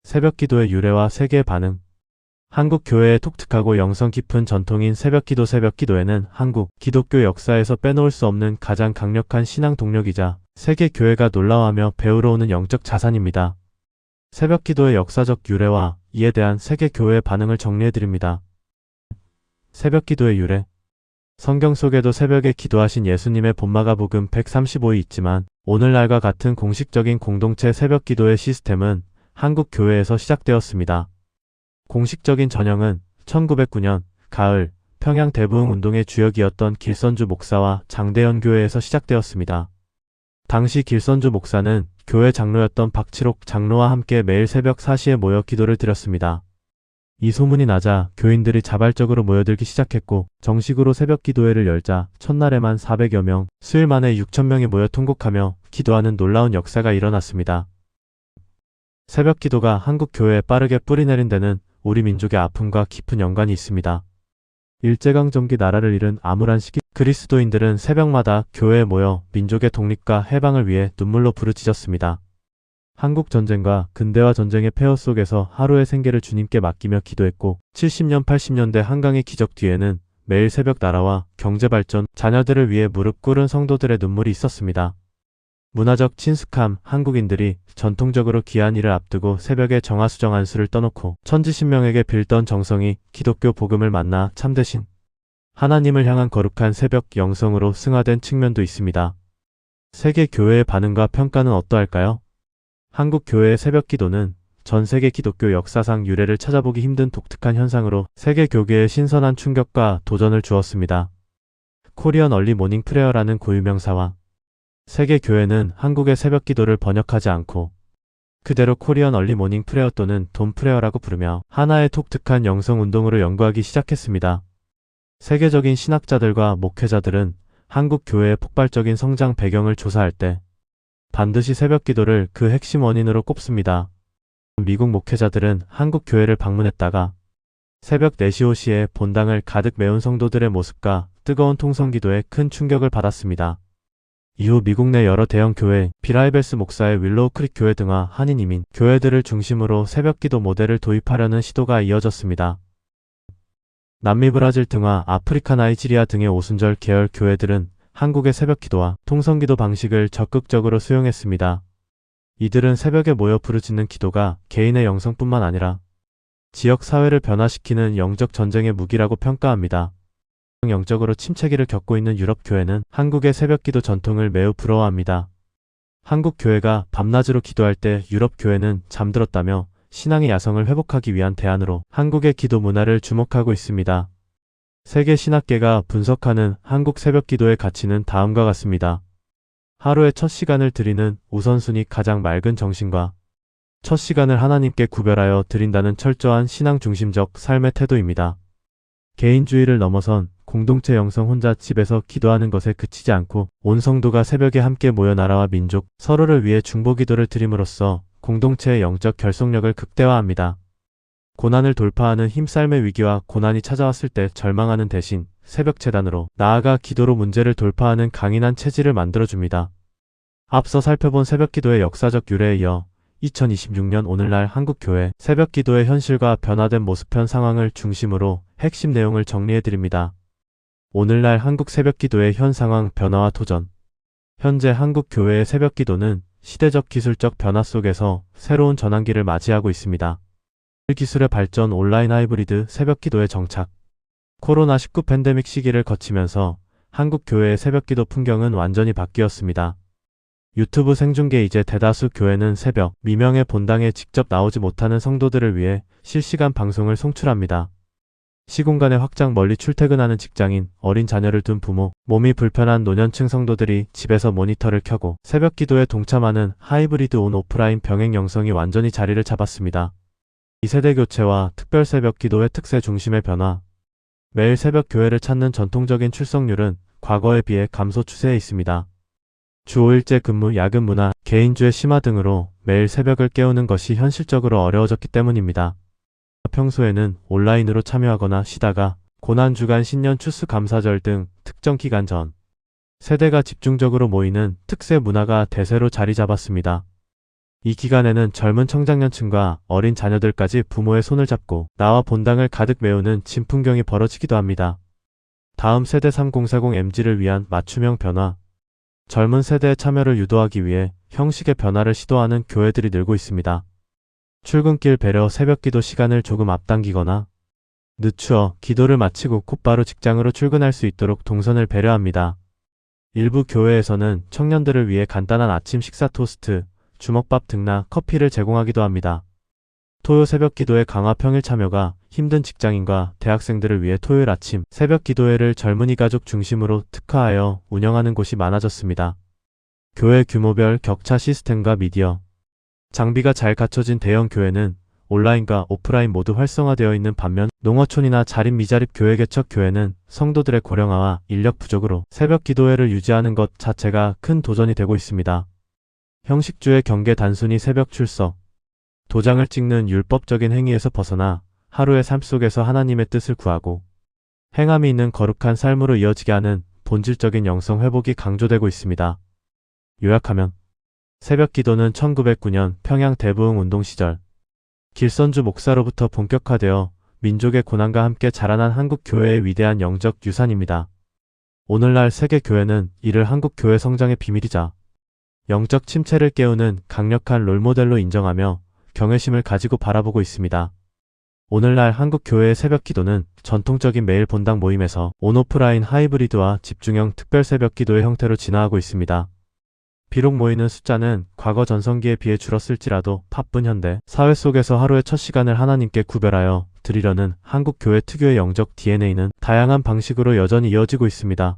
새벽기도의 유래와 세계의 반응. 한국 교회의 독특하고 영성 깊은 전통인 새벽기도. 새벽기도에는 한국 기독교 역사에서 빼놓을 수 없는 가장 강력한 신앙 동력이자 세계 교회가 놀라워하며 배우러 오는 영적 자산입니다. 새벽기도의 역사적 유래와 이에 대한 세계 교회의 반응을 정리해드립니다. 새벽기도의 유래. 성경 속에도 새벽에 기도하신 예수님의 본마가복음 135이 있지만 오늘날과 같은 공식적인 공동체 새벽기도의 시스템은 한국 교회에서 시작되었습니다. 공식적인 전형은 1909년 가을 평양 대부흥 운동의 주역이었던 길선주 목사와 장대현 교회에서 시작되었습니다. 당시 길선주 목사는 교회 장로였던 박칠옥 장로와 함께 매일 새벽 4시에 모여 기도를 드렸습니다. 이 소문이 나자 교인들이 자발적으로 모여들기 시작했고 정식으로 새벽 기도회를 열자 첫날에만 400여 명, 수일 만에 6,000명이 모여 통곡하며 기도하는 놀라운 역사가 일어났습니다. 새벽 기도가 한국 교회에 빠르게 뿌리내린 데는 우리 민족의 아픔과 깊은 연관이 있습니다. 일제강점기 나라를 잃은 암울한 시기, 그리스도인들은 새벽마다 교회에 모여 민족의 독립과 해방을 위해 눈물로 부르짖었습니다. 한국전쟁과 근대화 전쟁의 폐허 속에서 하루의 생계를 주님께 맡기며 기도했고 70년 80년대 한강의 기적 뒤에는 매일 새벽 나라와 경제발전, 자녀들을 위해 무릎 꿇은 성도들의 눈물이 있었습니다. 문화적 친숙함. 한국인들이 전통적으로 귀한 일을 앞두고 새벽에 정화수정 안수를 떠놓고 천지신명에게 빌던 정성이 기독교 복음을 만나 참되신 하나님을 향한 거룩한 새벽 영성으로 승화된 측면도 있습니다. 세계 교회의 반응과 평가는 어떠할까요? 한국 교회의 새벽 기도는 전 세계 기독교 역사상 유래를 찾아보기 힘든 독특한 현상으로 세계 교계에 신선한 충격과 도전을 주었습니다. 코리안 얼리 모닝 프레어라는 고유명사와 세계 교회는 한국의 새벽 기도를 번역하지 않고 그대로 코리안 얼리 모닝 프레어 또는 돈 프레어라고 부르며 하나의 독특한 영성 운동으로 연구하기 시작했습니다. 세계적인 신학자들과 목회자들은 한국 교회의 폭발적인 성장 배경을 조사할 때 반드시 새벽 기도를 그 핵심 원인으로 꼽습니다. 미국 목회자들은 한국 교회를 방문했다가 새벽 4시 5시에 본당을 가득 메운 성도들의 모습과 뜨거운 통성 기도에 큰 충격을 받았습니다. 이후 미국 내 여러 대형 교회, 비라이벨스 목사의 윌로우 크릭 교회 등과 한인 이민 교회들을 중심으로 새벽 기도 모델을 도입하려는 시도가 이어졌습니다. 남미 브라질 등과 아프리카 나이지리아 등의 오순절 계열 교회들은 한국의 새벽 기도와 통성 기도 방식을 적극적으로 수용했습니다. 이들은 새벽에 모여 부르짖는 기도가 개인의 영성뿐만 아니라 지역 사회를 변화시키는 영적 전쟁의 무기라고 평가합니다. 영적으로 침체기를 겪고 있는 유럽 교회는 한국의 새벽 기도 전통을 매우 부러워합니다. 한국 교회가 밤낮으로 기도할 때 유럽 교회는 잠들었다며 신앙의 야성을 회복하기 위한 대안으로 한국의 기도 문화를 주목하고 있습니다. 세계 신학계가 분석하는 한국 새벽 기도의 가치는 다음과 같습니다. 하루의 첫 시간을 드리는 우선순위. 가장 맑은 정신과 첫 시간을 하나님께 구별하여 드린다는 철저한 신앙 중심적 삶의 태도입니다. 개인주의를 넘어선 공동체 영성. 혼자 집에서 기도하는 것에 그치지 않고 온 성도가 새벽에 함께 모여 나라와 민족, 서로를 위해 중보기도를 드림으로써 공동체의 영적 결속력을 극대화합니다. 고난을 돌파하는 힘. 삶의 위기와 고난이 찾아왔을 때 절망하는 대신 새벽 재단으로 나아가 기도로 문제를 돌파하는 강인한 체질을 만들어줍니다. 앞서 살펴본 새벽 기도의 역사적 유래에 이어 2026년 오늘날 한국 교회 새벽 기도의 현실과 변화된 모습 현 상황을 중심으로 핵심 내용을 정리해드립니다. 오늘날 한국 새벽 기도의 현 상황, 변화와 도전. 현재 한국 교회의 새벽 기도는 시대적 기술적 변화 속에서 새로운 전환기를 맞이하고 있습니다. 기술의 발전, 온라인 하이브리드 새벽 기도의 정착. 코로나19 팬데믹 시기를 거치면서 한국 교회의 새벽 기도 풍경은 완전히 바뀌었습니다. 유튜브 생중계. 이제 대다수 교회는 새벽 미명의 본당에 직접 나오지 못하는 성도들을 위해 실시간 방송을 송출합니다. 시공간의 확장. 멀리 출퇴근하는 직장인, 어린 자녀를 둔 부모, 몸이 불편한 노년층 성도들이 집에서 모니터를 켜고 새벽 기도에 동참하는 하이브리드 온 오프라인 병행 영성이 완전히 자리를 잡았습니다. 2세대 교체와 특별 새벽 기도의 특세 중심의 변화. 매일 새벽 교회를 찾는 전통적인 출석률은 과거에 비해 감소 추세에 있습니다. 주 5일제 근무, 야근 문화, 개인주의 심화 등으로 매일 새벽을 깨우는 것이 현실적으로 어려워졌기 때문입니다. 평소에는 온라인으로 참여하거나 쉬다가 고난주간, 신년, 추수감사절 등 특정 기간 전 세대가 집중적으로 모이는 특세 문화가 대세로 자리 잡았습니다. 이 기간에는 젊은 청장년층과 어린 자녀들까지 부모의 손을 잡고 나와 본당을 가득 메우는 진풍경이 벌어지기도 합니다. 다음 세대 3040MZ를 위한 맞춤형 변화. 젊은 세대의 참여를 유도하기 위해 형식의 변화를 시도하는 교회들이 늘고 있습니다. 출근길 배려, 새벽기도 시간을 조금 앞당기거나 늦추어 기도를 마치고 곧바로 직장으로 출근할 수 있도록 동선을 배려합니다. 일부 교회에서는 청년들을 위해 간단한 아침 식사 토스트, 주먹밥 등나 커피를 제공하기도 합니다. 토요 새벽 기도회 강화 평일 참여가 힘든 직장인과 대학생들을 위해 토요일 아침 새벽 기도회를 젊은이 가족 중심으로 특화하여 운영하는 곳이 많아졌습니다. 교회 규모별 격차 시스템과 미디어. 장비가 잘 갖춰진 대형 교회는 온라인과 오프라인 모두 활성화되어 있는 반면 농어촌이나 자립 미자립 교회 개척 교회는 성도들의 고령화와 인력 부족으로 새벽 기도회를 유지하는 것 자체가 큰 도전이 되고 있습니다. 형식주의 경계, 단순히 새벽 출석, 도장을 찍는 율법적인 행위에서 벗어나 하루의 삶 속에서 하나님의 뜻을 구하고 행함이 있는 거룩한 삶으로 이어지게 하는 본질적인 영성 회복이 강조되고 있습니다. 요약하면 새벽 기도는 1909년 평양 대부흥 운동 시절 길선주 목사로부터 본격화되어 민족의 고난과 함께 자라난 한국 교회의 위대한 영적 유산입니다. 오늘날 세계 교회는 이를 한국 교회 성장의 비밀이자 영적 침체를 깨우는 강력한 롤모델로 인정하며 경외심을 가지고 바라보고 있습니다. 오늘날 한국 교회의 새벽 기도는 전통적인 매일 본당 모임에서 온오프라인 하이브리드와 집중형 특별 새벽 기도의 형태로 진화하고 있습니다. 비록 모이는 숫자는 과거 전성기에 비해 줄었을지라도 바쁜 현대 사회 속에서 하루의 첫 시간을 하나님께 구별하여 드리려는 한국 교회 특유의 영적 DNA는 다양한 방식으로 여전히 이어지고 있습니다.